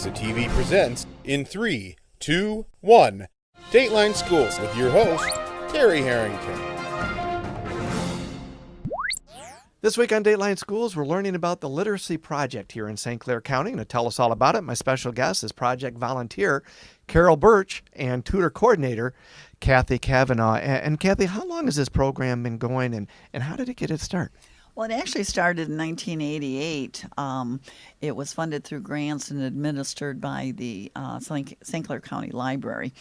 Alexa TV presents in 3, 2, 1. Dateline Schools with your host, Terry Harrington. This week on Dateline Schools, we're learning about the Literacy Project here in St. Clair County. And to tell us all about it, my special guest is project volunteer Carol Birch and tutor coordinator Kathy Cavanaugh. And Kathy, how long has this program been going, and how did it get its start? Well, it actually started in 1988. It was funded through grants and administered by the St. Clair County Library.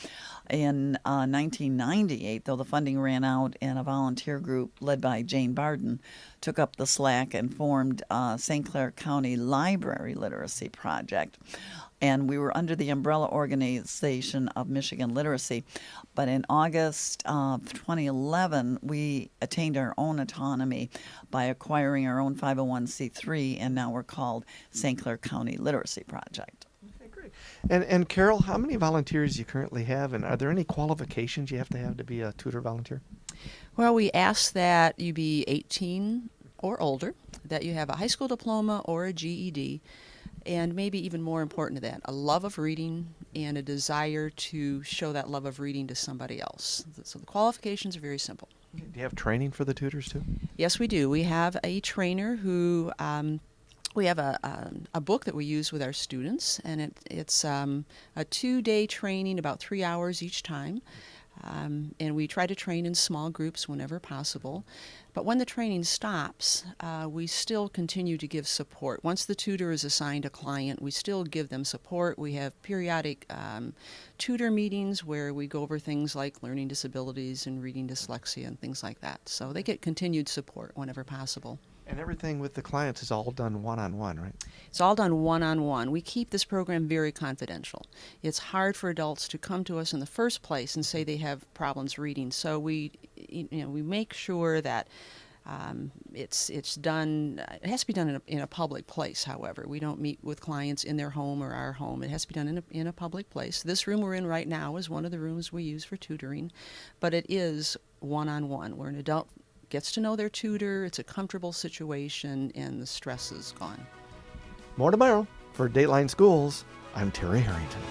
In 1998, though, the funding ran out, and a volunteer group led by Jane Barden took up the slack and formed St. Clair County Library Literacy Project. And we were under the umbrella organization of Michigan Literacy. But in August of 2011, we attained our own autonomy by acquiring our own 501c3, and now we're called St. Clair County Literacy Project. Okay, great. And Carol, how many volunteers you currently have, and are there any qualifications you have to be a tutor volunteer? Well, we ask that you be 18 or older, that you have a high school diploma or a GED, and maybe even more important to that, a love of reading and a desire to show that love of reading to somebody else. So the qualifications are very simple. Do you have training for the tutors too? Yes, we do. We have a trainer who, we have a book that we use with our students, and it's a 2-day training, about 3 hours each time. And we try to train in small groups whenever possible. But when the training stops, we still continue to give support. Once the tutor is assigned a client, we still give them support. We have periodic tutor meetings where we go over things like learning disabilities and reading dyslexia and things like that. So they get continued support whenever possible. And everything with the clients is all done one-on-one, right? It's all done one-on-one. We keep this program very confidential. It's hard for adults to come to us in the first place and say they have problems reading. So we make sure that it's done. It has to be done in a public place. However, we don't meet with clients in their home or our home. It has to be done in a public place. This room we're in right now is one of the rooms we use for tutoring, but it is one-on-one, where an adult gets to know their tutor, it's a comfortable situation, and the stress is gone. More tomorrow. For Dateline Schools, I'm Terry Harrington.